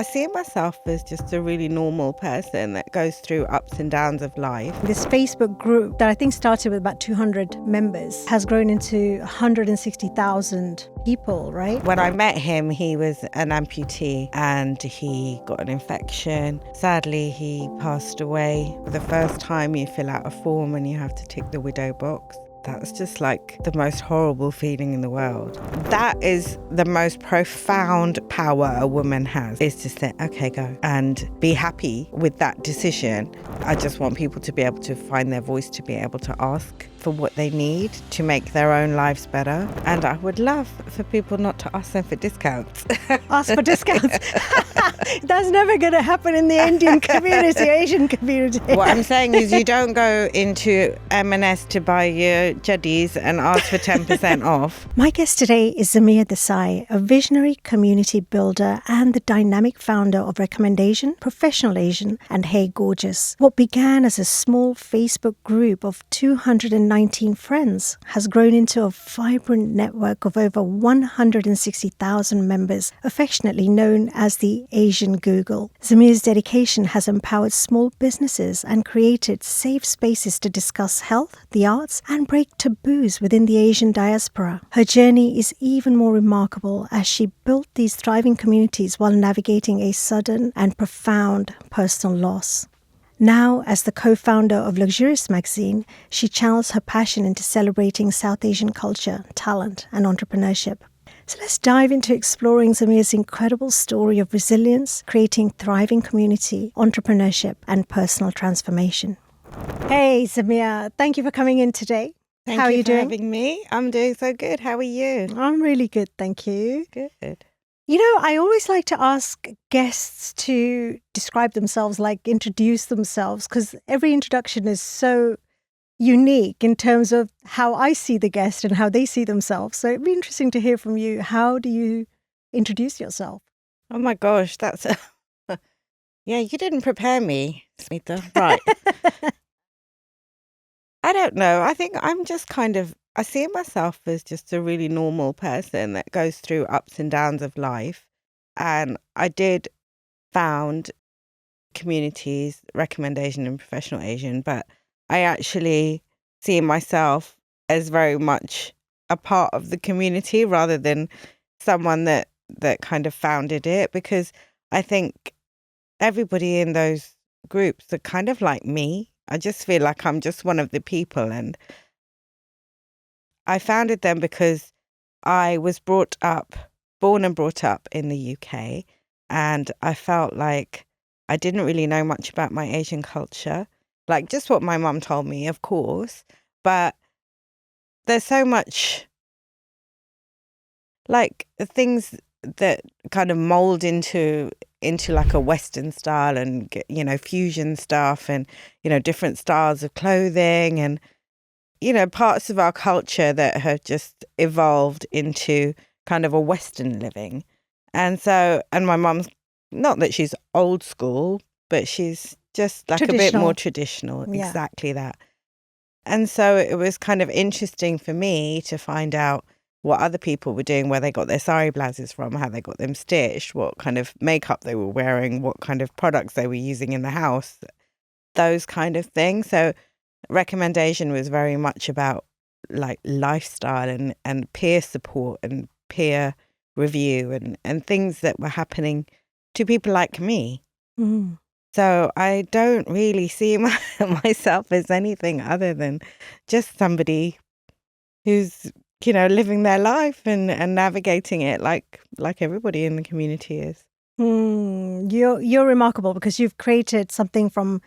I see myself as just a really normal person that goes through ups and downs of life. This Facebook group that I think started with about 200 members has grown into 160,000 people, right? When I met him, he was an amputee and he got an infection. Sadly, he passed away. For the first time, you fill out a form and you have to tick the widow box. That's just like the most horrible feeling in the world. That is the most profound power a woman has, is to say, okay, go, and be happy with that decision. I just want people to be able to find their voice, to be able to ask for what they need to make their own lives better. And I would love for people not to ask them for discounts. Ask for discounts. That's never going to happen in the Indian community, Asian community. What I'm saying is you don't go into M&S to buy your juddies and ask for 10% off. My guest today is Zamiha Desai, a visionary community builder and the dynamic founder of RecommendAsian, ProfessionalAsian and Hey Gorgeous. What began as a small Facebook group of 219 friends has grown into a vibrant network of over 160,000 members, affectionately known as the Asian Google. Zamiha's dedication has empowered small businesses and created safe spaces to discuss health, the arts, and break taboos within the Asian diaspora. Her journey is even more remarkable as she built these thriving communities while navigating a sudden and profound personal loss. Now, as the co-founder of Luxurious magazine, she channels her passion into celebrating South Asian culture, talent, and entrepreneurship. So let's dive into exploring Zamiha's incredible story of resilience, creating thriving community, entrepreneurship, and personal transformation. Hey, Zamiha, thank you for coming in today. How are you doing? Thank you for having me. I'm doing so good. How are you? I'm really good, thank you. Good. You know, I always like to ask guests to describe themselves, like introduce themselves, because every introduction is so unique in terms of how I see the guest and how they see themselves. So it'd be interesting to hear from you. How do you introduce yourself? Oh my gosh, that's... Yeah, you didn't prepare me, Smita. Right. I don't know. I think I'm just I see myself as just a really normal person that goes through ups and downs of life. And I did found communities, RecommendAsian and ProfessionalAsian, but I actually see myself as very much a part of the community rather than someone that kind of founded it, because I think everybody in those groups are kind of like me. I just feel like I'm just one of the people, and I founded them because I was born and brought up in the UK, and I felt like I didn't really know much about my Asian culture, like just what my mum told me, of course, but there's so much like things that kind of mold into like a Western style and, you know, fusion stuff and, you know, different styles of clothing and, you know, parts of our culture that have just evolved into kind of a Western living. And my mum's, not that she's old school, but she's just like a bit more traditional. Yeah. Exactly that. And so it was kind of interesting for me to find out what other people were doing, where they got their sari blouses from, how they got them stitched, what kind of makeup they were wearing, what kind of products they were using in the house, those kind of things. So RecommendAsian was very much about like lifestyle and peer support and peer review and things that were happening to people like me. Mm. So I don't really see myself as anything other than just somebody who's, you know, living their life and navigating it like everybody in the community is. You're remarkable because you've created something from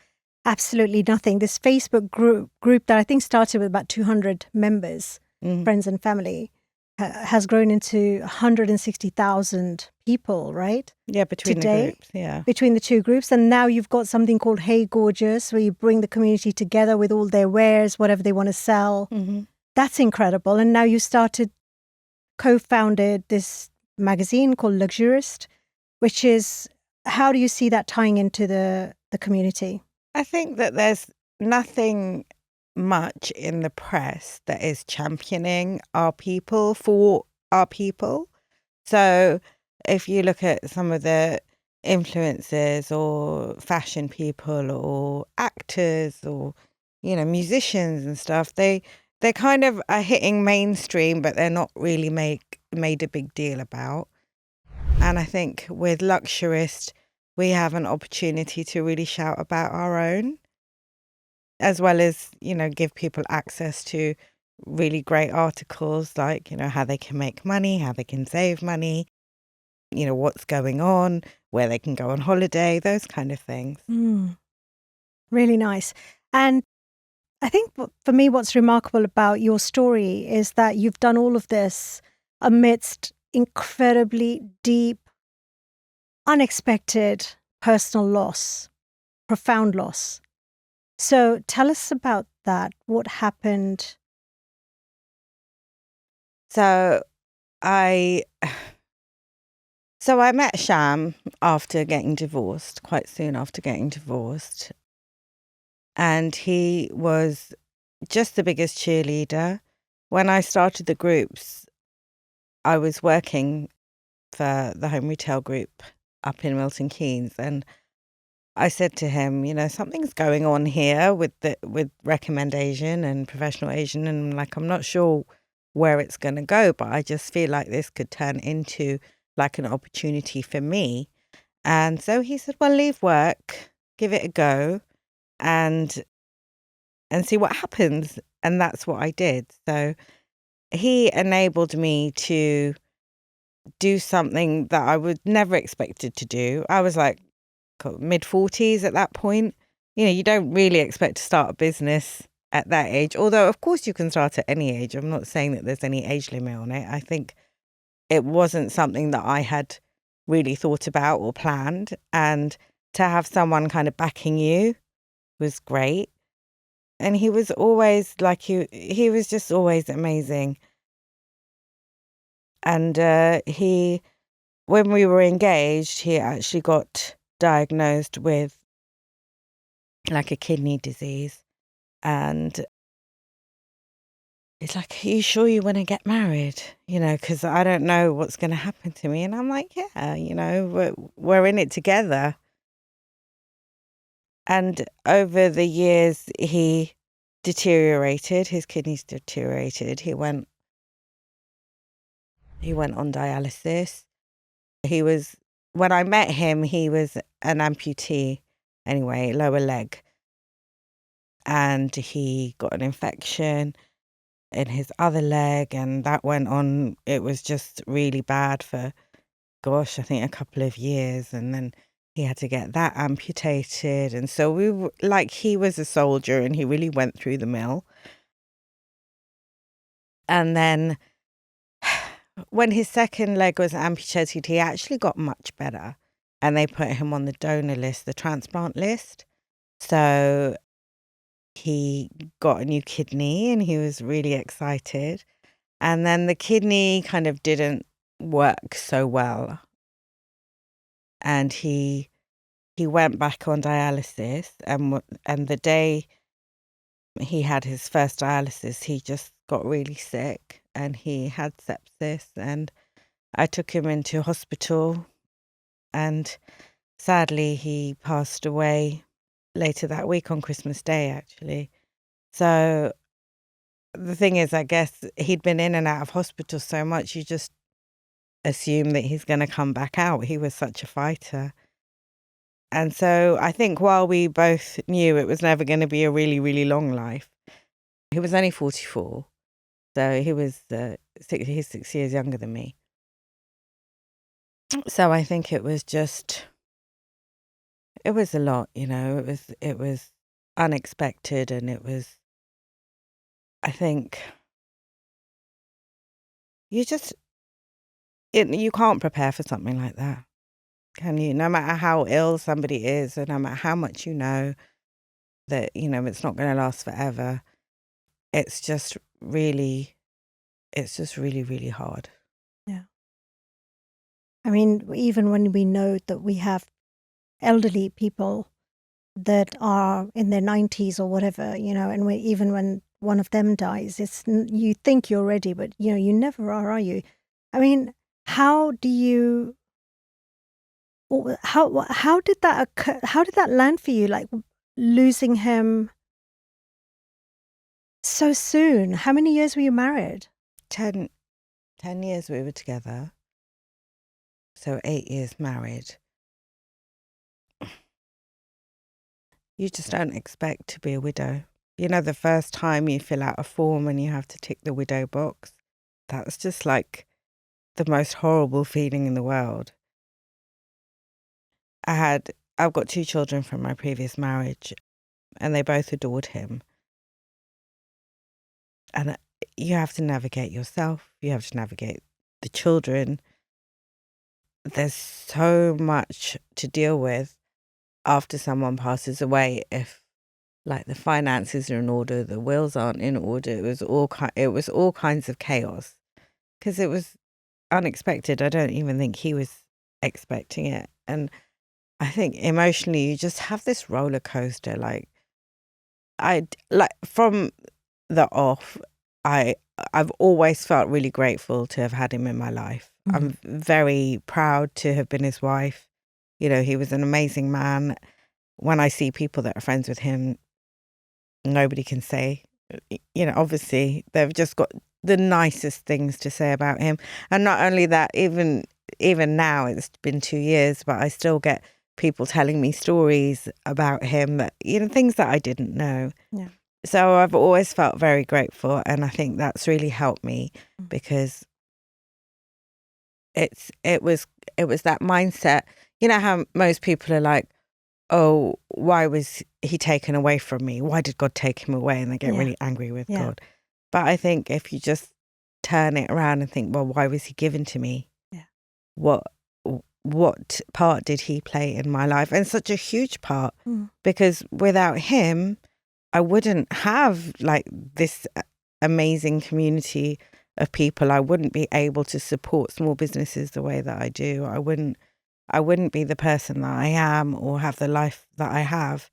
absolutely nothing. This Facebook group that I think started with about 200 members, friends and family, has grown into 160,000 people, right? Yeah, between the groups, yeah. Between the two groups. And now you've got something called Hey Gorgeous, where you bring the community together with all their wares, whatever they want to sell. Mm-hmm. That's incredible. And now you co-founded this magazine called Luxurious, which is, how do you see that tying into the community? I think that there's nothing much in the press that is championing our people for our people. So if you look at some of the influencers or fashion people or actors or, musicians and stuff, they kind of are hitting mainstream, but they're not really made a big deal about. And I think with Luxurist, we have an opportunity to really shout about our own, as well as, give people access to really great articles like, how they can make money, how they can save money, what's going on, where they can go on holiday, those kind of things. Really nice. And I think for me, what's remarkable about your story is that you've done all of this amidst incredibly deep, unexpected personal loss, profound loss. So tell us about that. What happened? So I met Sham after getting divorced, quite soon after getting divorced. And he was just the biggest cheerleader. When I started the groups, I was working for the home retail group up in Milton Keynes, and I said to him, something's going on here with RecommendAsian and ProfessionalAsian, and I'm not sure where it's going to go, but I just feel like this could turn into like an opportunity for me. And so he said, well, leave work, give it a go, and see what happens. And that's what I did. So he enabled me to do something that I would never expected to do. I was like mid-40s at that point. You don't really expect to start a business at that age, although of course you can start at any age. I'm not saying that there's any age limit on it. I think it wasn't something that I had really thought about or planned, and to have someone kind of backing you was great. And he was always he was just always amazing. And when we were engaged, he actually got diagnosed with a kidney disease. And it's like, are you sure you want to get married? Because I don't know what's going to happen to me. And I'm like, yeah, we're in it together. And over the years, he deteriorated. His kidneys deteriorated. He went on dialysis. When I met him, he was an amputee anyway, lower leg. And he got an infection in his other leg, and that went on. It was just really bad for, I think a couple of years. And then he had to get that amputated. And so we were he was a soldier, and he really went through the mill. And then when his second leg was amputated, he actually got much better, and they put him on the donor list, the transplant list. So he got a new kidney, and he was really excited. And then the kidney kind of didn't work so well, and he went back on dialysis. And the day he had his first dialysis, he just got really sick, and he had sepsis, and I took him into hospital, and sadly he passed away later that week on Christmas Day, actually. So the thing is, I guess he'd been in and out of hospital so much, you just assume that he's going to come back out. He was such a fighter. And so I think while we both knew it was never going to be a really, really long life, he was only 44. So he was he's 6 years younger than me. So I think it was a lot, it was unexpected, and it was, I think, you can't prepare for something like that, can you? No matter how ill somebody is, and no matter how much you know that, it's not going to last forever, it's just really, really hard. Yeah. I mean, even when we know that we have elderly people that are in their 90s or whatever, and even when one of them dies, you think you're ready, but, you never are you? I mean, how do you How did that occur? How did that land for you? Like losing him so soon. How many years were you married? 10 years we were together. So 8 years married. You just don't expect to be a widow. You know, the first time you fill out a form and you have to tick the widow box, that's just like the most horrible feeling in the world. I've got 2 children from my previous marriage, and they both adored him. And you have to navigate yourself. You have to navigate the children. There's so much to deal with after someone passes away. If like the finances are in order, the wills aren't in order, it was all kinds of chaos because it was unexpected. I don't even think he was expecting it. And I think emotionally you just have this roller coaster. Like from the off, I've always felt really grateful to have had him in my life. Mm. I'm very proud to have been his wife. You know, he was an amazing man. When I see people that are friends with him, nobody can say, you know, obviously they've just got the nicest things to say about him. And not only that, even now, it's been 2 years, but I still get people telling me stories about him that, you know, things that I didn't know. Yeah. So I've always felt very grateful, and I think that's really helped me because it was that mindset. You know how most people are like, oh, why was he taken away from me? Why did God take him away? And they get really angry with God. But I think if you just turn it around and think, well, why was he given to me? Yeah. What part did he play in my life? And such a huge part, because without him, I wouldn't have like this amazing community of people. I wouldn't be able to support small businesses the way that I do. I wouldn't be the person that I am or have the life that I have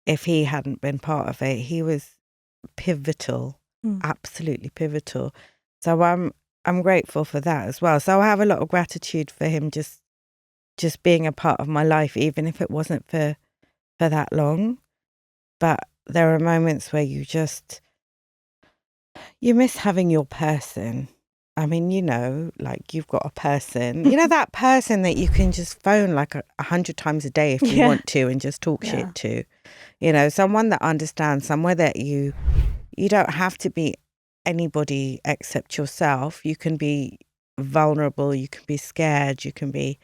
if he hadn't been part of it. He was pivotal, absolutely pivotal. So I'm grateful for that as well. So I have a lot of gratitude for him just being a part of my life, even if it wasn't for that long. But there are moments where you miss having your person. I mean, you know, like you've got a person, you know, that person that you can just phone like 100 times a day if you want to and just talk shit to, you know, someone that understands, somewhere that you don't have to be anybody except yourself. You can be vulnerable, you can be scared, you can be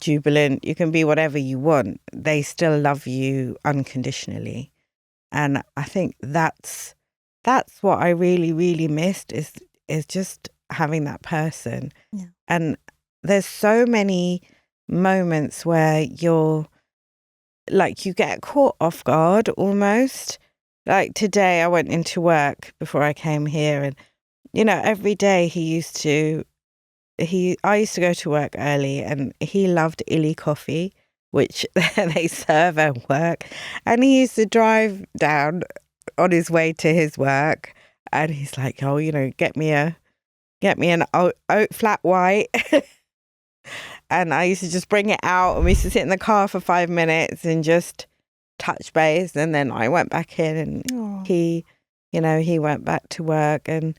jubilant, you can be whatever you want. They still love you unconditionally. And I think that's what I really, really missed is just having that person. Yeah. And there's so many moments where you're like, you get caught off guard almost. Like today I went into work before I came here, and, you know, every day I used to go to work early, and he loved illy coffee, which they serve at work. And he used to drive down on his way to his work, and he's like, oh, you know, get me an oat flat white. And I used to just bring it out, and we used to sit in the car for 5 minutes and just touch base. And then I went back in, and he went back to work, and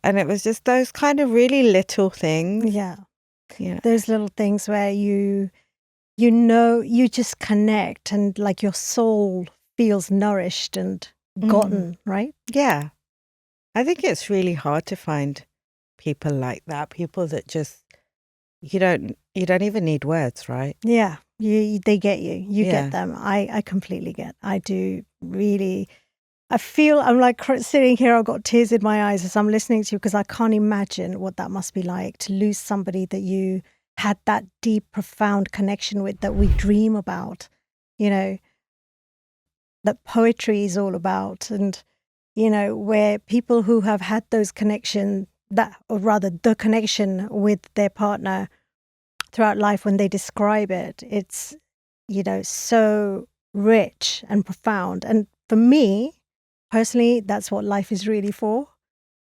it was just those kind of really little things. Yeah. Those little things where you know, you just connect, and like your soul feels nourished and gotten, right? Yeah. I think it's really hard to find people like that, people that just, you don't even need words, right? Yeah. They get you. You get them. I completely get. I do really. I feel I'm like sitting here, I've got tears in my eyes as I'm listening to you, because I can't imagine what that must be like to lose somebody that you had that deep, profound connection with, that we dream about, you know, that poetry is all about. And, you know, where people who have had those connections, or rather the connection with their partner throughout life, when they describe it, it's, you know, so rich and profound. And for me, personally, that's what life is really for,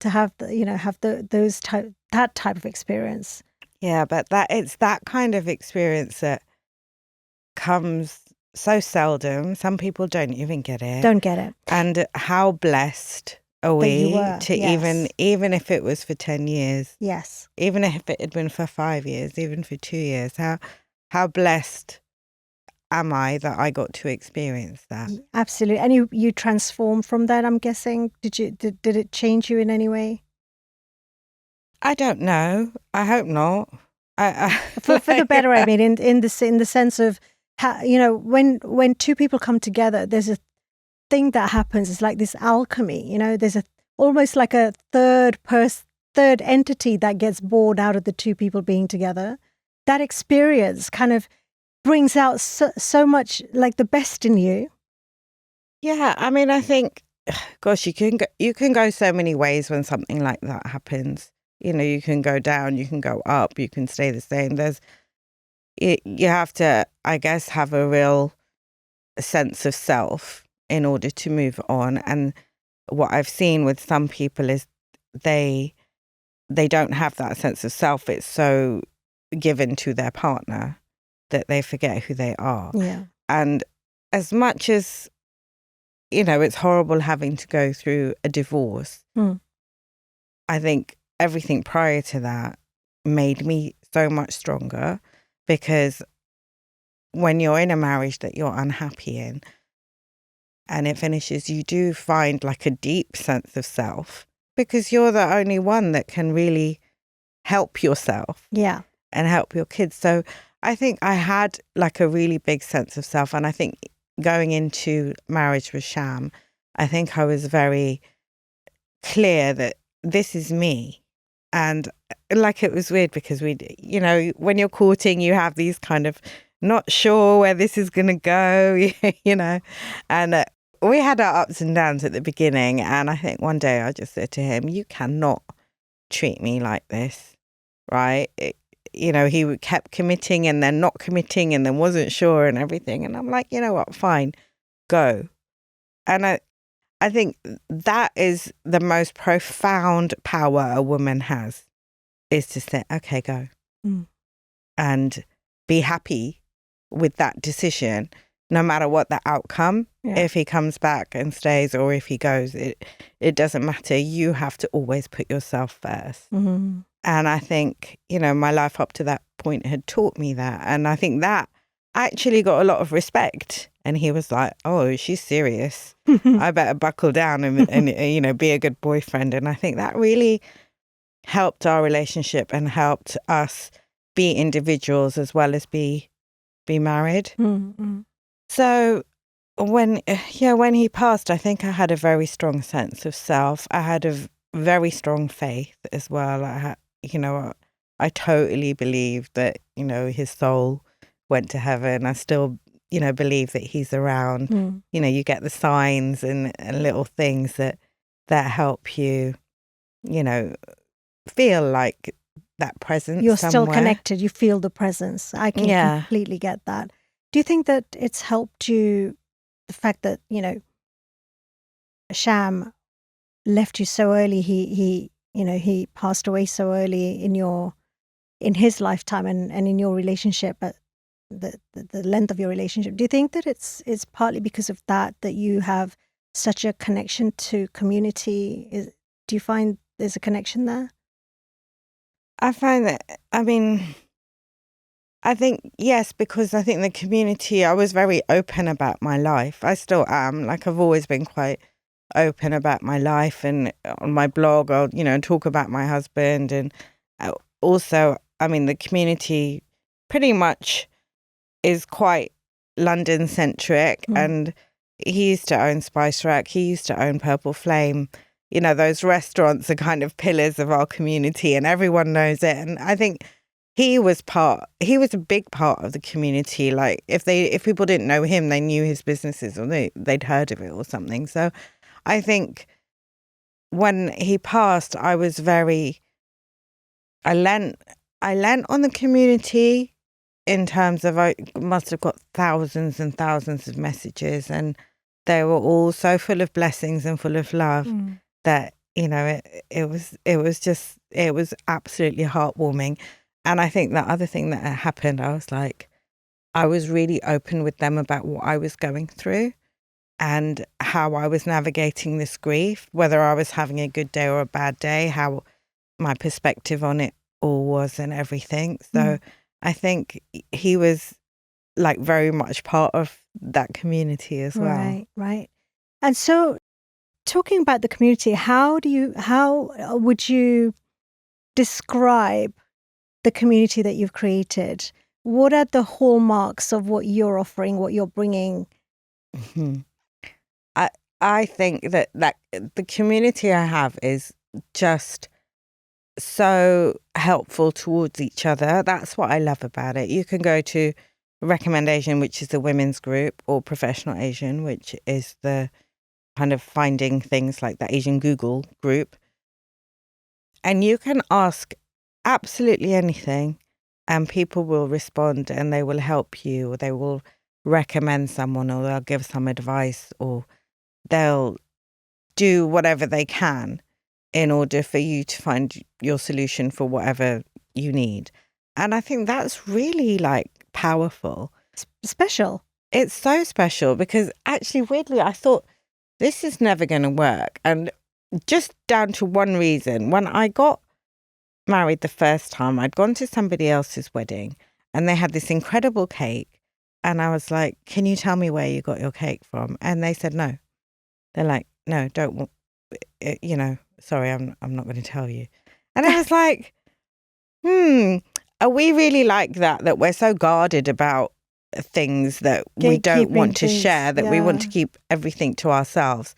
to have that type of experience. Yeah, but it's that kind of experience that comes so seldom. Some people don't even get it. Don't get it. And how blessed are That you we were, to yes. even if it was for 10 years, Yes. even if it had been for 5 years, even for 2 years, how blessed am I that I got to experience that? Absolutely. And you transformed from that, I'm guessing. Did it change you in any way? I don't know. I hope not. For the better, I mean, in the sense of how, when two people come together, there's a thing that happens. It's like this alchemy. There's almost like a third entity that gets born out of the two people being together. That experience kind of brings out so much, like, the best in you. Yeah, I mean, I think, gosh, you can go so many ways when something like that happens. You can go down, you can go up, you can stay the same. You have to, I guess, have a real sense of self in order to move on. And what I've seen with some people is they don't have that sense of self. It's so given to their partner that they forget who they are. Yeah. And as much as, it's horrible having to go through a divorce, I think everything prior to that made me so much stronger, because when you're in a marriage that you're unhappy in and it finishes, you do find like a deep sense of self, because you're the only one that can really help yourself. Yeah. And help your kids. So I think I had like a really big sense of self. And I think going into marriage with Sham, I think I was very clear that this is me. And like, it was weird because when you're courting, you have these kind of not sure where this is going to go, and we had our ups and downs at the beginning. And I think one day I just said to him, you cannot treat me like this, right? He kept committing and then not committing and then wasn't sure and everything. And I'm like, you know what, fine, go. And I think that is the most profound power a woman has, is to say, okay, go. And be happy with that decision, no matter what the outcome. Yeah. If he comes back and stays or if he goes, it doesn't matter. You have to always put yourself first. Mm-hmm. And I think, my life up to that point had taught me that. And I think that actually got a lot of respect. And he was like, oh, she's serious. I better buckle down and be a good boyfriend. And I think that really helped our relationship and helped us be individuals as well as be married. Mm-hmm. So when he passed, I think I had a very strong sense of self. I had a very strong faith as well. I totally believe that, his soul went to heaven. I still, believe that he's around. You get the signs and little things that help you, feel like that presence. You're somewhere. Still connected. You feel the presence. I can completely get that. Do you think that it's helped you, the fact that, Sham left you so early? He passed away so early in his lifetime and in your relationship, but the length of your relationship. Do you think that it's partly because of that you have such a connection to community? Do you find there's a connection there? I find that, I think, yes, because I think the community, I was very open about my life. I still am. Like, I've always been quite open about my life, and on my blog I'll talk about my husband. And also, the community pretty much is quite London centric. And he used to own Spice Rack, he used to own Purple Flame. Those restaurants are kind of pillars of our community and everyone knows it. And I think he was a big part of the community. Like, if people didn't know him, they knew his businesses, or they'd heard of it or something. So I think when he passed, I lent on the community, in terms of, I must have got thousands and thousands of messages, and they were all so full of blessings and full of love that, it was absolutely heartwarming. And I think the other thing that happened, I was like, I was really open with them about what I was going through and how I was navigating this grief, whether I was having a good day or a bad day, how my perspective on it all was and everything. So I think he was like very much part of that community as well. Right, right. And so talking about the community, how would you describe the community that you've created? What are the hallmarks of what you're offering, what you're bringing? Mhm. I think that the community I have is just so helpful towards each other. That's what I love about it. You can go to RecommendAsian, which is the women's group, or ProfessionalAsian, which is the kind of finding things like the Asian Google group. And you can ask absolutely anything and people will respond and they will help you, or they will recommend someone, or they'll give some advice, or they'll do whatever they can in order for you to find your solution for whatever you need. And I think that's really like powerful. Special. It's so special because actually, weirdly, I thought this is never going to work. And just down to one reason, when I got married the first time, I'd gone to somebody else's wedding and they had this incredible cake. And I was like, can you tell me where you got your cake from? And they said, no. They're like, no, don't, sorry, I'm not going to tell you. And I was like, are we really like that we're so guarded about things that we don't want to share, that we want to keep everything to ourselves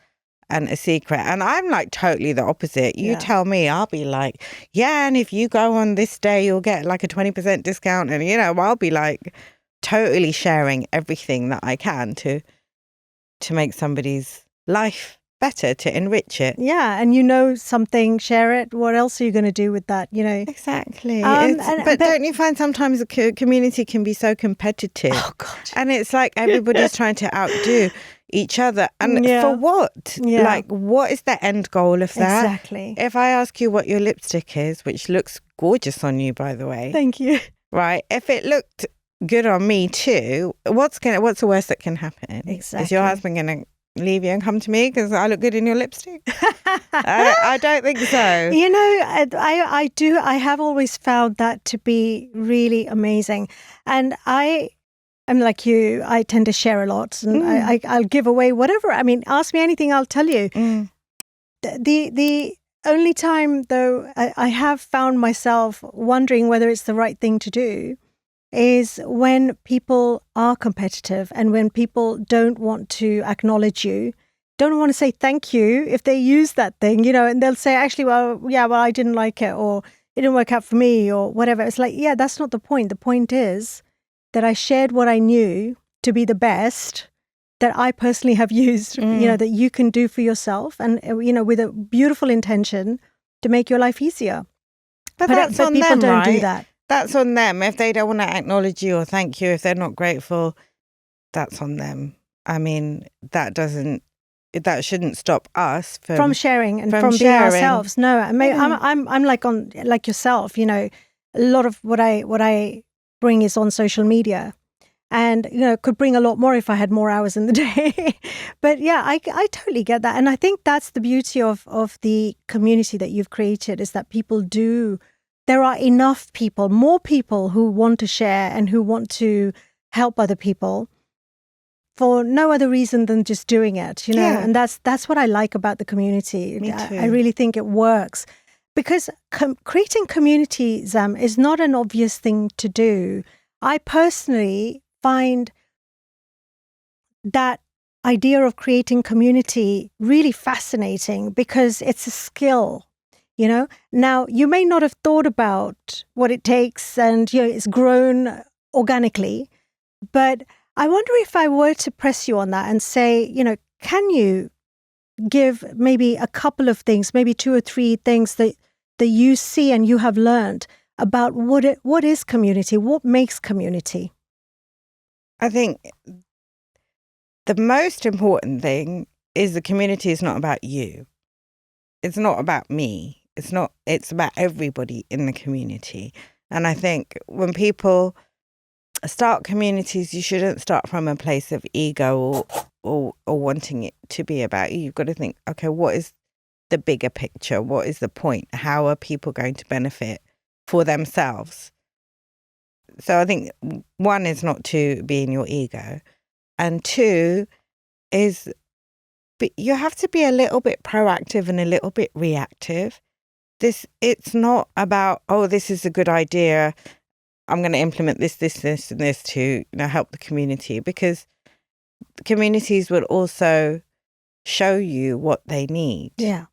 and a secret? And I'm like totally the opposite. You tell me, I'll be like, yeah, and if you go on this day, you'll get like a 20% discount. And, I'll be like totally sharing everything that I can to make somebody's life better, to enrich it. Yeah, and something, share it. What else are you going to do with that? Exactly. But don't you find sometimes a community can be so competitive? Oh God! And it's like everybody's trying to outdo each other, and for what? Yeah. Like, what is the end goal of that? Exactly. If I ask you what your lipstick is, which looks gorgeous on you, by the way. Thank you. Right? If it looked good on me too, what's the worst that can happen? Exactly. Is your husband going to leave you and come to me because I look good in your lipstick? I don't think so. I have always found that to be really amazing. And I'm like you, I tend to share a lot and I'll give away whatever. I mean, ask me anything, I'll tell you. The only time, though, I have found myself wondering whether it's the right thing to do is when people are competitive and when people don't want to acknowledge you, don't want to say thank you if they use that thing, and they'll say, actually, well, I didn't like it, or it didn't work out for me, or whatever. It's like, that's not the point. The point is that I shared what I knew to be the best that I personally have used, that you can do for yourself and, with a beautiful intention to make your life easier. But that's on people them, don't right? do that. That's on them. If they don't want to acknowledge you or thank you, if they're not grateful, that's on them. I mean, that shouldn't stop us from sharing and from being ourselves. No, I'm like yourself. A lot of what I bring is on social media, and could bring a lot more if I had more hours in the day. But I totally get that, and I think that's the beauty of the community that you've created, is that people do. There are enough people, more people who want to share and who want to help other people for no other reason than just doing it, and that's what I like about the community. Me too. I really think it works because creating community, Zam, is not an obvious thing to do. I personally find that idea of creating community really fascinating because it's a skill. Now you may not have thought about what it takes and it's grown organically, but I wonder if I were to press you on that and say, can you give maybe a couple of things, maybe 2 or 3 things that you see and you have learned about what is community, what makes community? I think the most important thing is the community is not about you. It's not about me. It's about everybody in the community. And I think when people start communities, you shouldn't start from a place of ego or wanting it to be about you. You've got to think, okay, what is the bigger picture? What is the point? How are people going to benefit for themselves? So I think one is not to be in your ego, and two is you have to be a little bit proactive and a little bit reactive. It's not about, oh, this is a good idea, I'm going to implement this, and this to help the community, because the communities will also show you what they need. Yeah.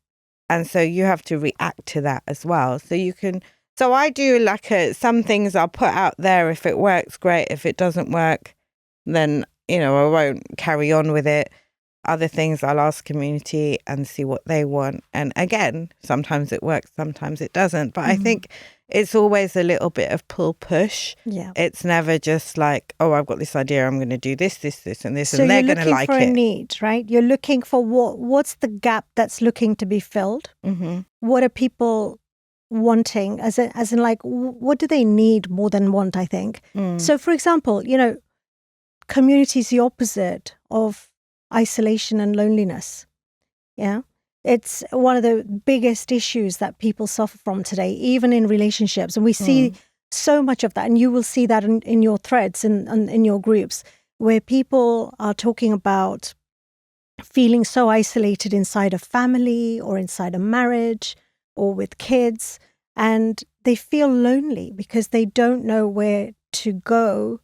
And so you have to react to that as well. So I do some things I'll put out there. If it works, great. If it doesn't work, then, I won't carry on with it. Other things I'll ask community and see what they want. And again, sometimes it works, sometimes it doesn't. But I think it's always a little bit of push. Yeah. It's never just like, oh, I've got this idea, I'm going to do this, and this, so and they're going to like it. So you're looking for a need, right? You're looking for what's the gap that's looking to be filled? Mm-hmm. What are people wanting? As in like, what do they need more than want, I think? So for example, community is the opposite of isolation and loneliness. Yeah. It's one of the biggest issues that people suffer from today, even in relationships. And we see so much of that. And you will see that in your threads and in your groups, where people are talking about feeling so isolated inside a family or inside a marriage or with kids. And they feel lonely because they don't know where to go.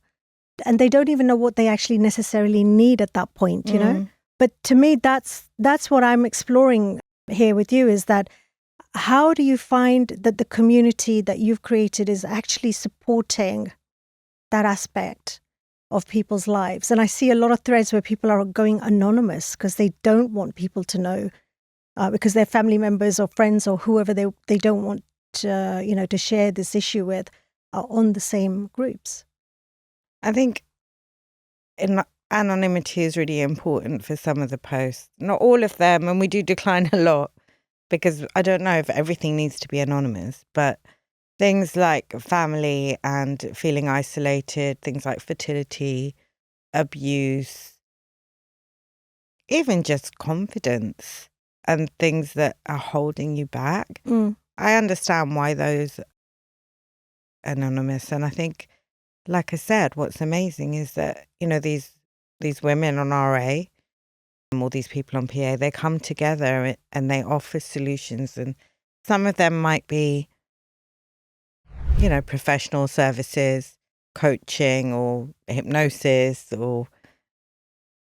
And they don't even know what they actually necessarily need at that point, you know? But to me, that's what I'm exploring here with you, is that how do you find that the community that you've created is actually supporting that aspect of people's lives? And I see a lot of threads where people are going anonymous because they don't want people to know, because their family members or friends or whoever they don't want to share this issue with are on the same groups. I think anonymity is really important for some of the posts. Not all of them, and we do decline a lot, because I don't know if everything needs to be anonymous, but things like family and feeling isolated, things like fertility, abuse, even just confidence and things that are holding you back. I understand why those are anonymous. And I think, like I said, what's amazing is that, these women on RA, all these people on PA, they come together and they offer solutions. And some of them might be, professional services, coaching or hypnosis or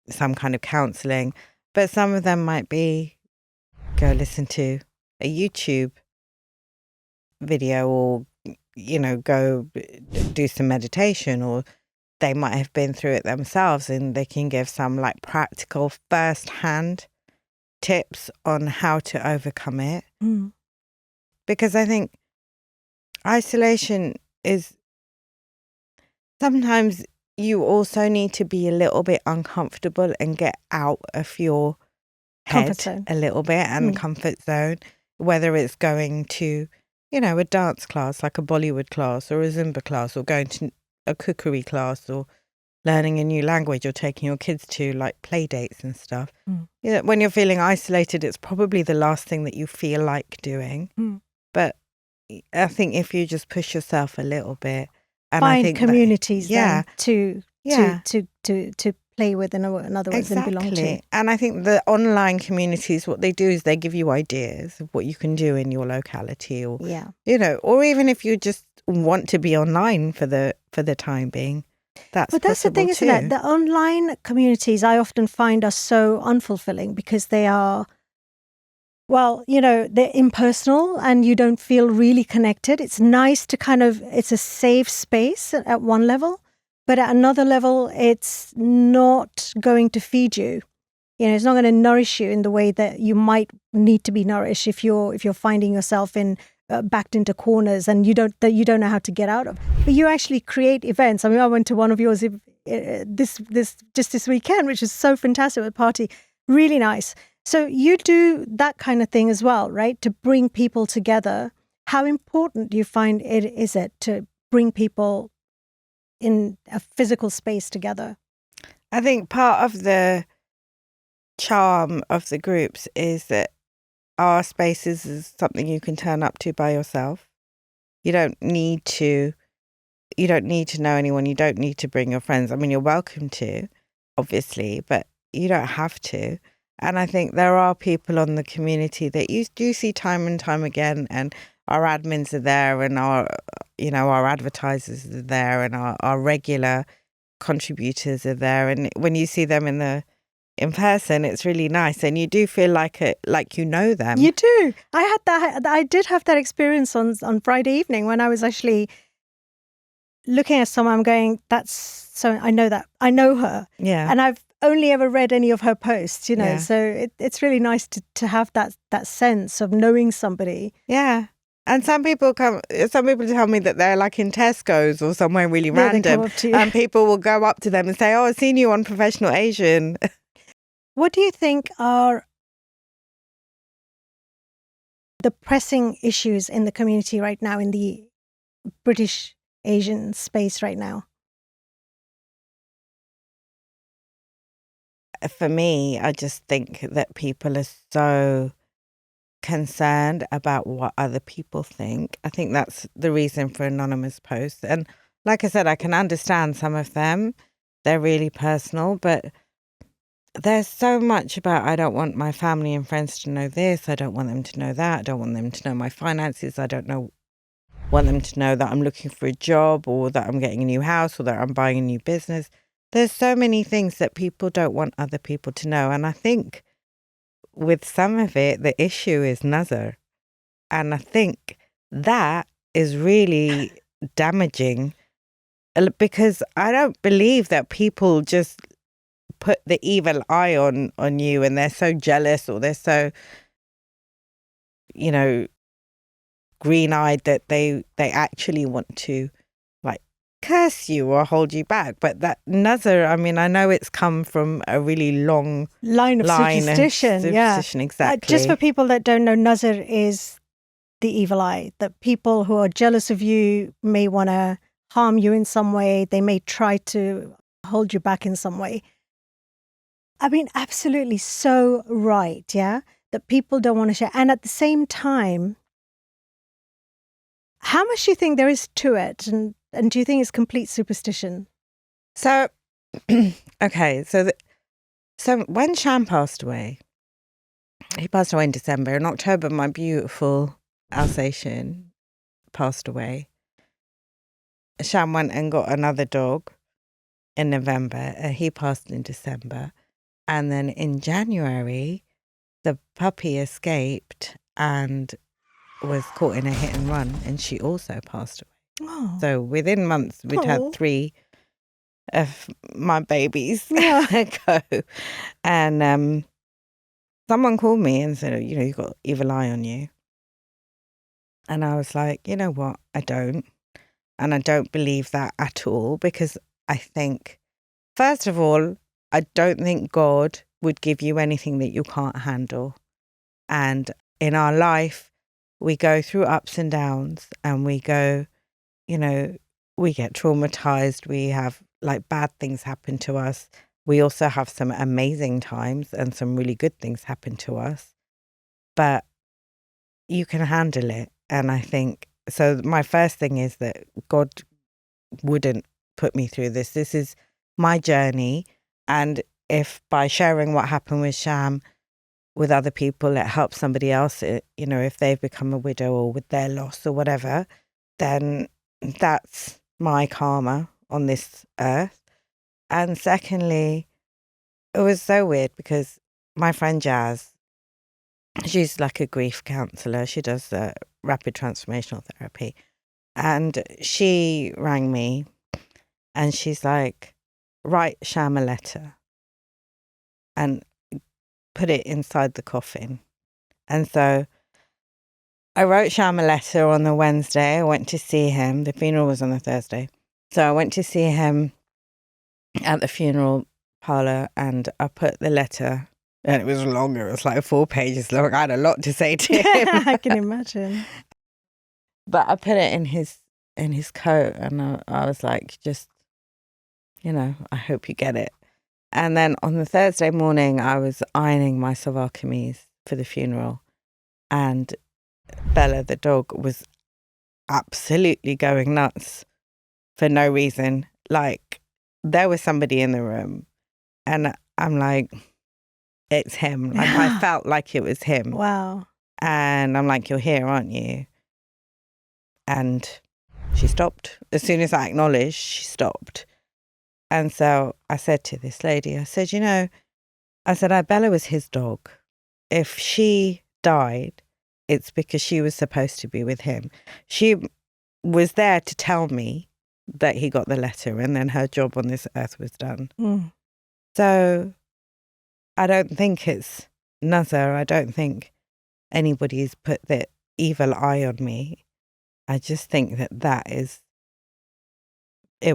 some kind of counseling. But some of them might be, go listen to a YouTube video, or, go do some meditation, or they might have been through it themselves and they can give some practical first-hand tips on how to overcome it. Because I think isolation is, sometimes you also need to be a little bit uncomfortable and get out of your head a little bit and comfort zone, whether it's going to, a dance class, like a Bollywood class or a Zumba class, or going to a cookery class, or learning a new language, or taking your kids to play dates and stuff. When you're feeling isolated, it's probably the last thing that you feel like doing. But I think if you just push yourself a little bit, and find I think communities to play with, in other words, and belong to. And I think the online communities, what they do is they give you ideas of what you can do in your locality, or or even if you just want to be online for the time being, that's the thing, isn't it? The online communities I often find are so unfulfilling because they are, they're impersonal and you don't feel really connected. It's nice to it's a safe space at one level, but at another level, it's not going to feed you. It's not going to nourish you in the way that you might need to be nourished if you're finding yourself in backed into corners and you don't know how to get out of. But you actually create events. I mean, I went to one of yours this weekend, which is so fantastic with a party, really nice. So you do that kind of thing as well, right? To bring people together. How important do you find it to bring people in a physical space together. I think part of the charm of the groups is that our spaces is something you can turn up to by yourself. You don't need to know anyone. You don't need to bring your friends. I mean, you're welcome to, obviously, but you don't have to. And I think there are people on the community that you do see time and time again, and our admins are there, and our advertisers are there, and our regular contributors are there. And when you see them in person, it's really nice, and you do feel like you know them. You do. I did have that experience on Friday evening when I was actually looking at someone. I'm going, I know her. Yeah. And I've only ever read any of her posts, Yeah. So it's really nice to have that sense of knowing somebody. Yeah. And some people tell me that they're like in Tesco's or somewhere really random, they come up to you. and people will go up to them and say, "Oh, I've seen you on Professional Asian." What do you think are the pressing issues in the community right now, in the British Asian space right now? For me, I just think that people are so concerned about what other people think. I think that's the reason for anonymous posts. And like I said, I can understand some of them. They're really personal, but there's so much about, I don't want my family and friends to know this. I don't want them to know that. I don't want them to know my finances. I don't want them to know that I'm looking for a job, or that I'm getting a new house, or that I'm buying a new business. There's so many things that people don't want other people to know. And I think with some of it, the issue is nazar. And I think that is really damaging, because I don't believe that people just put the evil eye on you, and they're so jealous, or they're so, green-eyed that they actually want to like curse you or hold you back. But that nazar, I mean, I know it's come from a really long line of superstition. Exactly. Just for people that don't know, nazar is the evil eye. That people who are jealous of you may want to harm you in some way. They may try to hold you back in some way. I mean, absolutely so right, yeah? That people don't want to share. And at the same time, how much do you think there is to it? And do you think it's complete superstition? So, okay, so when Sham passed away, he passed away in December. In October, my beautiful Alsatian passed away. Sham went and got another dog in November. He passed in December. And then in January, the puppy escaped and was caught in a hit and run, and she also passed away. Oh. So within months, we'd had 3 of my babies Yeah. go. And someone called me and said, you've got evil eye on you. And I was like, you know what? I don't. And I don't believe that at all, because I think, first of all, I don't think God would give you anything that you can't handle. And in our life, we go through ups and downs, and we go, we get traumatized. We have bad things happen to us. We also have some amazing times, and some really good things happen to us. But you can handle it. And I think, so my first thing is that God wouldn't put me through this. This is my journey. And if by sharing what happened with Sham with other people, it helps somebody else, if they've become a widow or with their loss or whatever, then that's my karma on this earth. And secondly, it was so weird because my friend Jazz, she's like a grief counsellor. She does rapid transformational therapy. And she rang me and she's like, write Sham a letter and put it inside the coffin. And so I wrote Sham a letter on the Wednesday. I went to see him. The funeral was on the Thursday. So I went to see him at the funeral parlour, and I put the letter, and it was longer. It was like 4 pages long. I had a lot to say to him. I can imagine. But I put it in his coat, and I was like, just I hope you get it. And then on the Thursday morning, I was ironing my salwar kameez for the funeral, and Bella, the dog, was absolutely going nuts for no reason. Like, there was somebody in the room, and I'm like, it's him. Like, I felt like it was him. Wow. And I'm like, you're here, aren't you? And she stopped. As soon as I acknowledged, she stopped. And so I said to this lady, I said, Bella was his dog. If she died, it's because she was supposed to be with him. She was there to tell me that he got the letter, and then her job on this earth was done. So I don't think it's nazar. I don't think anybody's put the evil eye on me. I just think it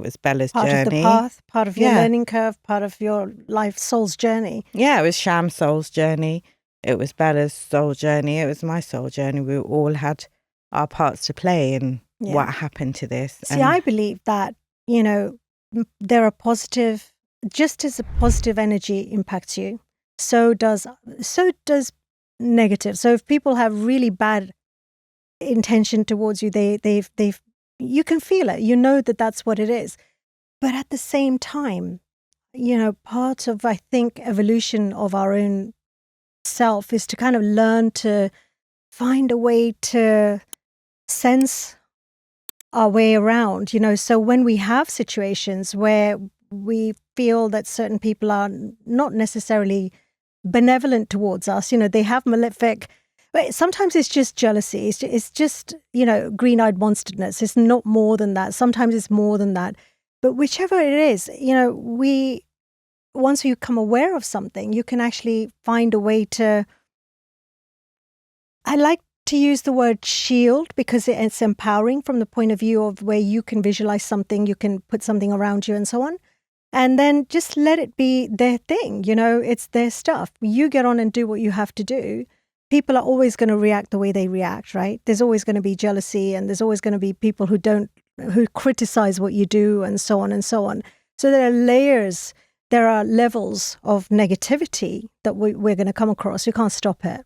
was Bella's part journey. Part of the path, part of your learning curve, part of your life soul's journey. Yeah, it was Sham's soul's journey. It was Bella's soul journey. It was my soul journey. We all had our parts to play in what happened to this. See, I believe that, there are positive, just as a positive energy impacts you, so does negative. So if people have really bad intention towards you, they've you can feel it. You know that that's what it is. But at the same time, part of, I think, evolution of our own self is to kind of learn to find a way to sense our way around, So when we have situations where we feel that certain people are not necessarily benevolent towards us, they have malefic. But sometimes it's just jealousy. It's just, green-eyed monsterness. It's not more than that. Sometimes it's more than that. But whichever it is, once you become aware of something, you can actually find a way to, I like to use the word shield because it's empowering from the point of view of where you can visualize something, you can put something around you and so on. And then just let it be their thing, it's their stuff. You get on and do what you have to do. People are always going to react the way they react, right? There's always going to be jealousy, and there's always going to be people who criticize what you do, and so on and so on. So there are layers, there are levels of negativity that we're going to come across. You can't stop it.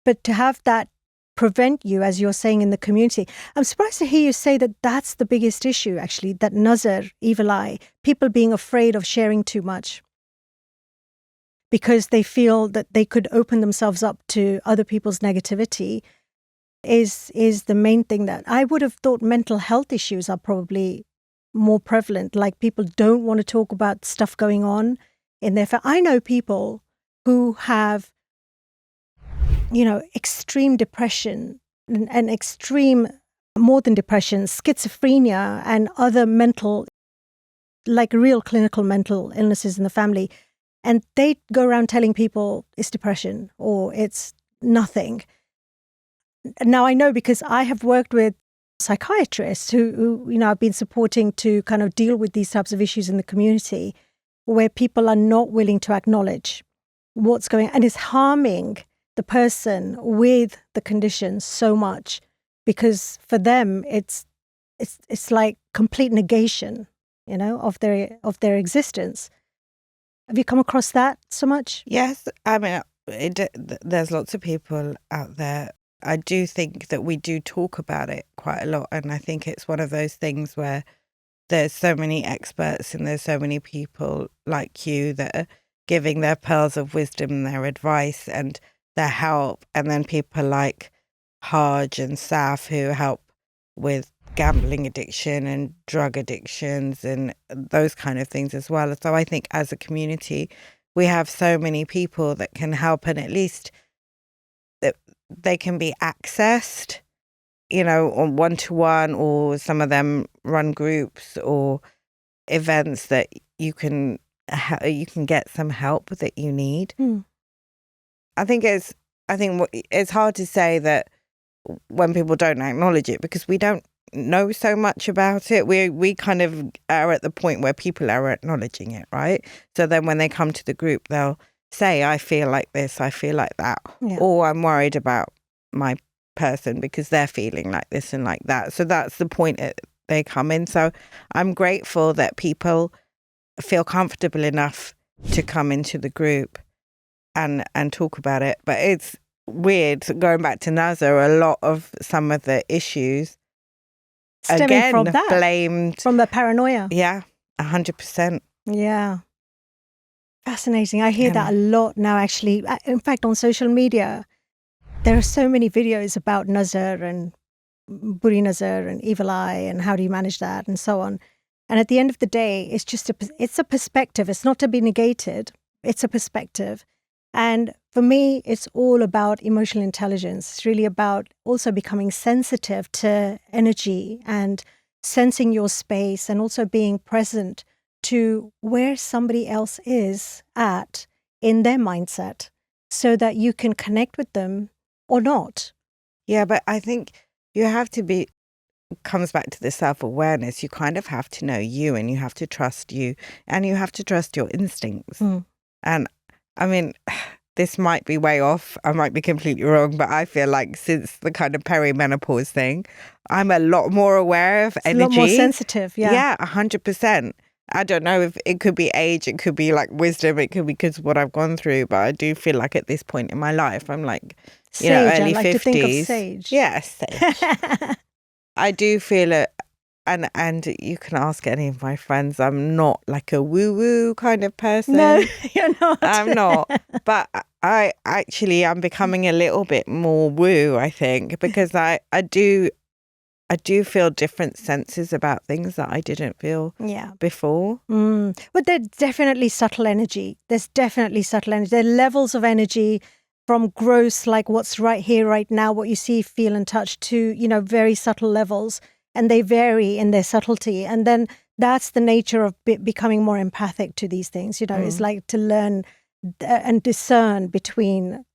But to have that prevent you, as you're saying, in the community, I'm surprised to hear you say that that's the biggest issue, actually, that nazar, evil eye, people being afraid of sharing too much, because they feel that they could open themselves up to other people's negativity is the main thing. That I would have thought mental health issues are probably more prevalent. Like, people don't want to talk about stuff going on in their I know people who have, extreme depression and extreme, more than depression, schizophrenia and other mental, like real clinical mental illnesses in the family. And they go around telling people it's depression or it's nothing. Now I know, because I have worked with psychiatrists who I've been supporting to kind of deal with these types of issues in the community, where people are not willing to acknowledge what's going on, and it's harming the person with the condition so much, because for them it's like complete negation, of their existence. Have you come across that so much? Yes. I mean, there's lots of people out there. I do think that we do talk about it quite a lot. And I think it's one of those things where there's so many experts and there's so many people like you that are giving their pearls of wisdom, their advice and their help. And then people like Haj and Saf who help with gambling addiction and drug addictions and those kind of things as well. So I think as a community, we have so many people that can help, and at least that they can be accessed, on one-to-one, or some of them run groups or events that you can get some help that you need. I think it's hard to say that when people don't acknowledge it, because we don't know so much about it. We kind of are at the point where people are acknowledging it, right? So then when they come to the group, they'll say, I feel like this, I feel like that, or I'm worried about my person because they're feeling like this and like that. So that's the point that they come in. So I'm grateful that people feel comfortable enough to come into the group and talk about it. But it's weird, going back to nazar, a lot of some of the issues Stemming again from that, blamed from the paranoia. Yeah, 100%. Yeah. Fascinating. I hear that a lot now, actually. In fact, on social media, there are so many videos about nazar and buri nazar and evil eye and how do you manage that and so on. And at the end of the day, it's just it's a perspective. It's not to be negated. It's a perspective. And for me, it's all about emotional intelligence. It's really about also becoming sensitive to energy and sensing your space, and also being present to where somebody else is at in their mindset, so that you can connect with them or not. Yeah, but I think you have to be, comes back to the self-awareness. You kind of have to know you, and you have to trust you, and you have to trust your instincts. And I mean, this might be way off, I might be completely wrong, but I feel like since the kind of perimenopause thing, I'm a lot more aware of energy. A lot more sensitive, yeah. Yeah, 100%. I don't know if it could be age, it could be like wisdom, it could be because of what I've gone through, but I do feel like at this point in my life, I'm like, sage, early 50s. I like to think of sage. Yeah, sage. I do feel it, and you can ask any of my friends, I'm not like a woo-woo kind of person. No, you're not. I'm not. But I'm becoming a little bit more woo, I think, because I do feel different senses about things that I didn't feel before. But there's definitely subtle energy. There's definitely subtle energy. There are levels of energy, from gross, like what's right here, right now, what you see, feel and touch, to, very subtle levels. And they vary in their subtlety. And then that's the nature of becoming more empathic to these things. It's like to learn and discern between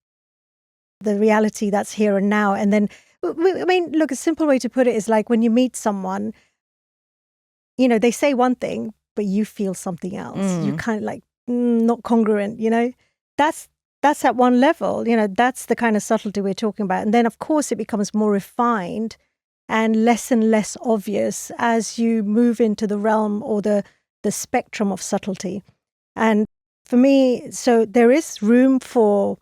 the reality that's here and now. And then, I mean, look, a simple way to put it is like when you meet someone, they say one thing, but you feel something else. You kind of like, not congruent, That's at one level, that's the kind of subtlety we're talking about. And then, of course, it becomes more refined and less obvious as you move into the realm or the spectrum of subtlety. And for me, so there is room for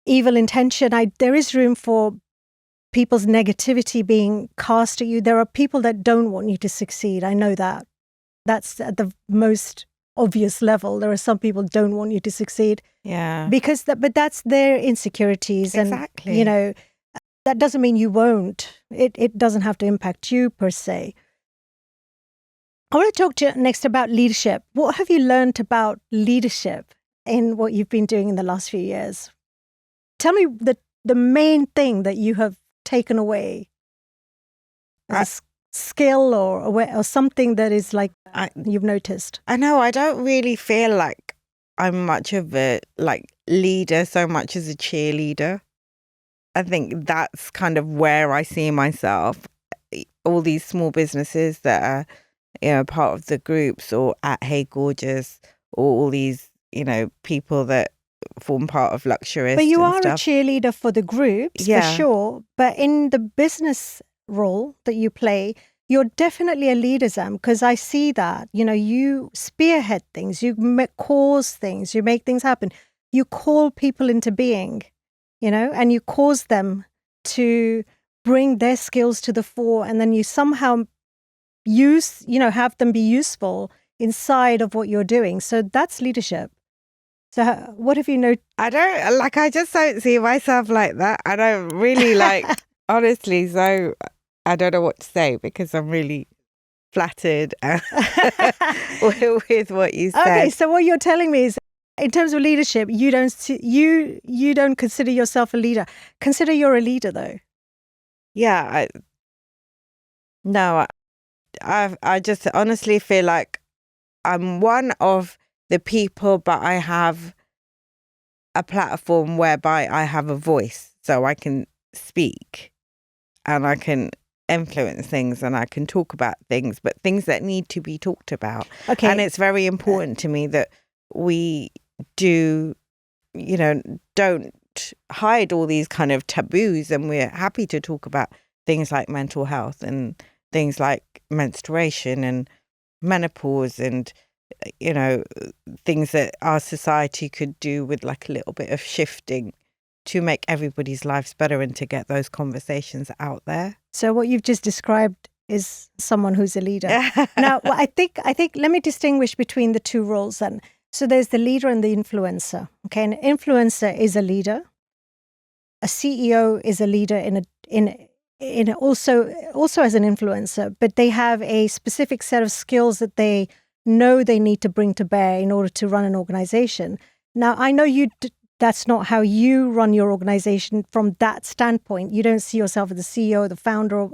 evil intention. There is room for people's negativity being cast at you. There are people that don't want you to succeed. I know that. That's at the most obvious level. There are some people who don't want you to succeed. Yeah. But that's their insecurities. Exactly. And, that doesn't mean you won't. It doesn't have to impact you per se. I want to talk to you next about leadership. What have you learned about leadership in what you've been doing in the last few years? Tell me the main thing that you have taken away as a skill or something that is like you've noticed. I know, I don't really feel like I'm much of a leader so much as a cheerleader. I think that's kind of where I see myself. All these small businesses that are, part of the groups or at Hey Gorgeous, or all these, people that form part of Luxurious. But you are stuff. A cheerleader for the groups, for sure. But in the business role that you play, you're definitely a leader, Zam, because I see that. You spearhead things, you cause things, you make things happen. You call people into being. And you cause them to bring their skills to the fore, and then you somehow have them be useful inside of what you're doing. So that's leadership. So what have you noticed? I just don't see myself like that. I don't really honestly, so I don't know what to say, because I'm really flattered with what you said. Okay, so what you're telling me is, in terms of leadership, you don't consider yourself a leader. Consider you're a leader, though. Yeah. I just honestly feel like I'm one of the people, but I have a platform whereby I have a voice, so I can speak and I can influence things and I can talk about things, but things that need to be talked about. Okay. And it's very important to me that we do, don't hide all these kind of taboos, and we're happy to talk about things like mental health and things like menstruation and menopause and you know, things that our society could do with like a little bit of shifting to make everybody's lives better and to get those conversations out there. So what you've just described is someone who's a leader. Now, well, I think let me distinguish between the two roles then. So there's the leader and the influencer. Okay, an influencer is a leader. A CEO is a leader in also as an influencer, but they have a specific set of skills that they know they need to bring to bear in order to run an organization. Now, I know that's not how you run your organization from that standpoint. You don't see yourself as the CEO, the founder.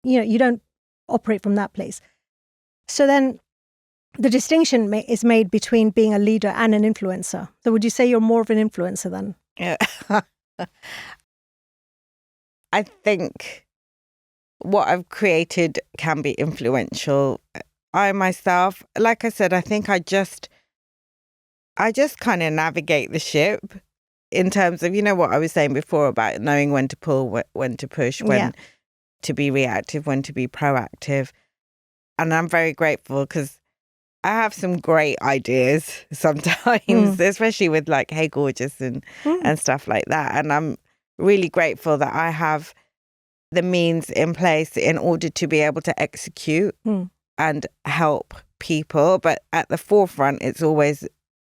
You don't operate from that place. So then the distinction is made between being a leader and an influencer. So would you say you're more of an influencer then? Yeah. I think what I've created can be influential. I myself, like I said, I think I just kind of navigate the ship in terms of, what I was saying before about knowing when to pull, when to push, when to be reactive, when to be proactive. And I'm very grateful because I have some great ideas sometimes, especially with like Hey Gorgeous and stuff like that. And I'm really grateful that I have the means in place in order to be able to execute and help people. But at the forefront, it's always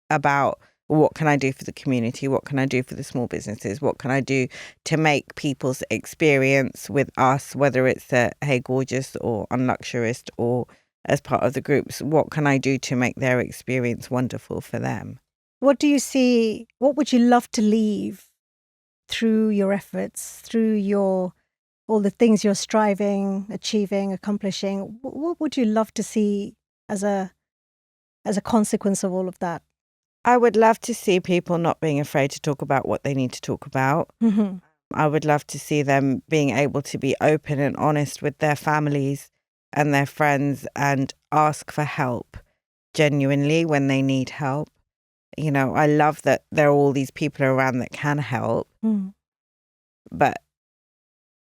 about what can I do for the community? What can I do for the small businesses? What can I do to make people's experience with us, whether it's a Hey Gorgeous or Unluxurist or as part of the groups, what can I do to make their experience wonderful for them? What do you see? What would you love to leave through your efforts, through all the things you're striving, achieving, accomplishing? What would you love to see as a consequence of all of that? I would love to see people not being afraid to talk about what they need to talk about. Mm-hmm. I would love to see them being able to be open and honest with their families and their friends and ask for help genuinely when they need help. I love that there are all these people around that can help, but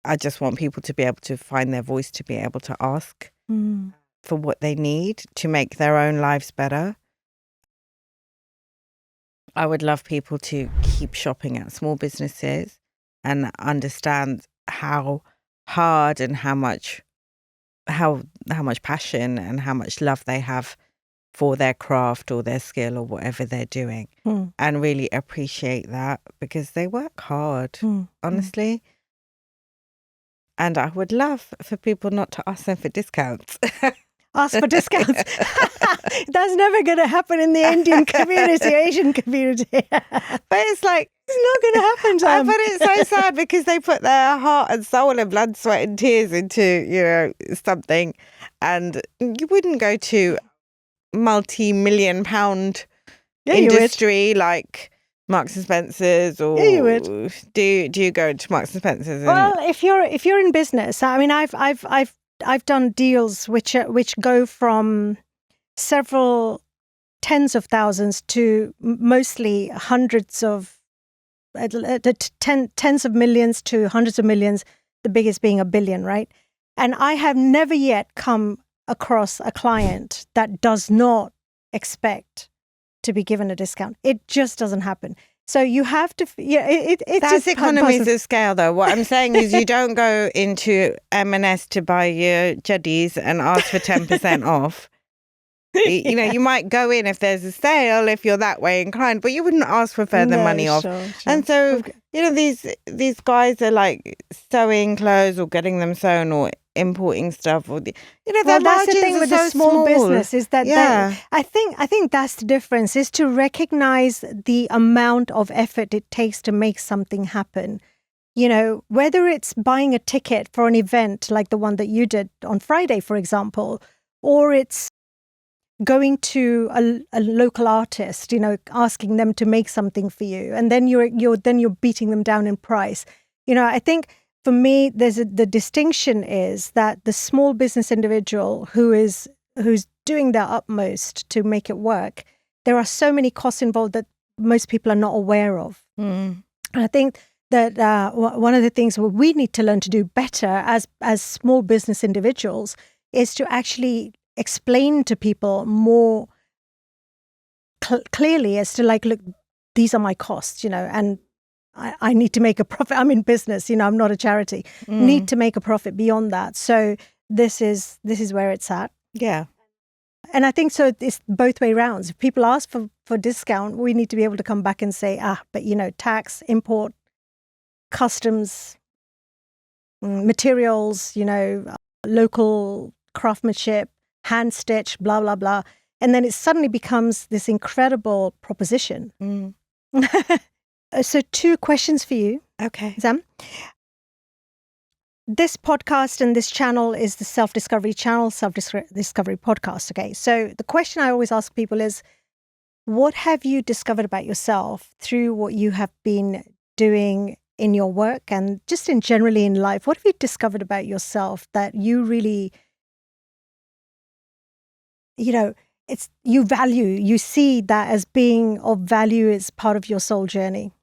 I just want people to be able to find their voice, to be able to ask for what they need to make their own lives better. I would love people to keep shopping at small businesses and understand how hard and how much passion and how much love they have for their craft or their skill or whatever they're doing, and really appreciate that because they work hard, honestly. And I would love for people not to ask them for discounts. Ask for discounts. That's never going to happen in the Indian community, Asian community. But it's like, it's not going to happen, Sam. But it's so sad because they put their heart and soul and blood, sweat and tears into, something. And you wouldn't go to multi-million pound industry like Marks and Spencer's, or you would. Do you go to Marks and Spencer's? Well, if you're in business, I mean, I've done deals which go from several tens of thousands to mostly hundreds of tens of millions to hundreds of millions, the biggest being $1 billion, right? And I have never yet come across a client that does not expect to be given a discount. It just doesn't happen. So you have to, it's that's just economies of scale, though. What I'm saying is you don't go into M&S to buy your juddies and ask for 10% off. You might go in if there's a sale, if you're that way inclined, but you wouldn't ask for further money off. Sure. And so, these guys are like sewing clothes or getting them sewn or importing stuff, or that's the thing with the small business is that I think that's the difference, is to recognize the amount of effort it takes to make something happen. Whether it's buying a ticket for an event like the one that you did on Friday, for example, or it's going to a local artist, asking them to make something for you, and then you're beating them down in price. I think for me, the distinction is that the small business individual who's doing their utmost to make it work, there are so many costs involved that most people are not aware of. And I think that one of the things we need to learn to do better as small business individuals is to actually explain to people more clearly as to like, look, these are my costs, and I need to make a profit. I'm in business, I'm not a charity. Need to make a profit beyond that. So this is where it's at. Yeah. And I think so it's both way rounds. If people ask for discount, we need to be able to come back and say, but tax, import, customs, materials, local craftsmanship, hand stitch, blah, blah, blah. And then it suddenly becomes this incredible proposition. So 2 questions for you. Okay. Zam. This podcast and this channel is the self-discovery channel, self-discovery podcast. Okay. So the question I always ask people is, what have you discovered about yourself through what you have been doing in your work and just in generally in life? What have you discovered about yourself that you really, you value, you see that as being of value as part of your soul journey?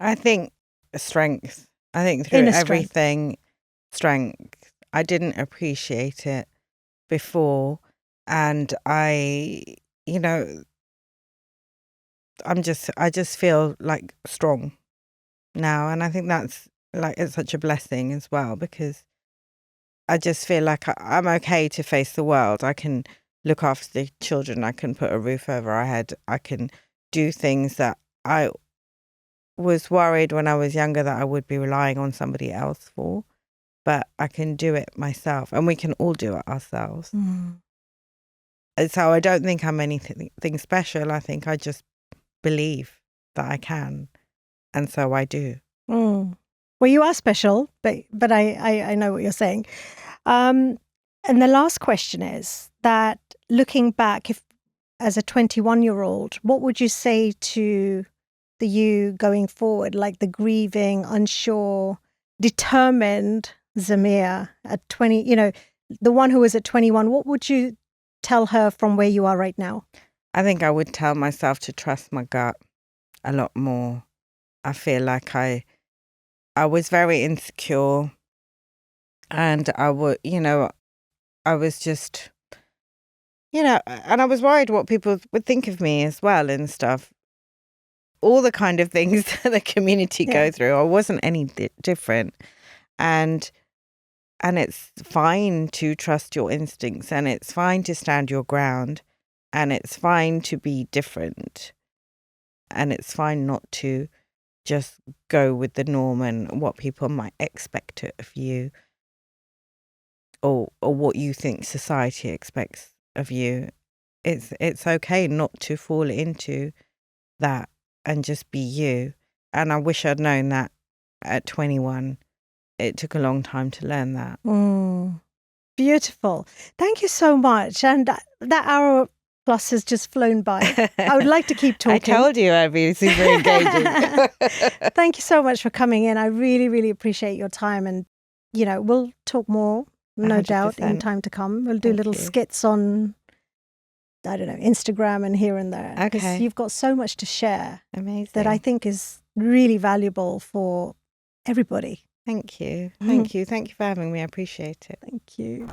I think strength. I think through everything, strength. I didn't appreciate it before. And I just feel like strong now. And I think that's like, it's such a blessing as well, because I just feel like I'm okay to face the world. I can look after the children. I can put a roof over our head. I can do things that I was worried when I was younger that I would be relying on somebody else for, but I can do it myself, and we can all do it ourselves. And so I don't think I'm anything special. I think I just believe that I can, and so I do. Well, you are special, but I know what you're saying. And the last question is that, looking back, if as a 21-year-old, what would you say to the you going forward, like the grieving, unsure, determined Zamiha at 20, the one who was at 21, what would you tell her from where you are right now? I think I would tell myself to trust my gut a lot more. I feel like I was very insecure, and I was just, and I was worried what people would think of me as well and stuff. All the kind of things that the community go through. I wasn't any different. And it's fine to trust your instincts, and it's fine to stand your ground, and it's fine to be different, and it's fine not to just go with the norm and what people might expect of you, or what you think society expects of you. It's okay not to fall into that and just be you. And I wish I'd known that at 21. It took a long time to learn that. Beautiful. Thank you so much. And that hour plus has just flown by. I would like to keep talking. I told you I'd be super engaging. Thank you so much for coming in. I really, really appreciate your time. And, we'll talk more, no 100%. doubt, in time to come. We'll do little skits on, I don't know, Instagram and here and there. Okay. Because you've got so much to share. Amazing. That I think is really valuable for everybody. Thank you. Thank you. Thank you for having me. I appreciate it. Thank you.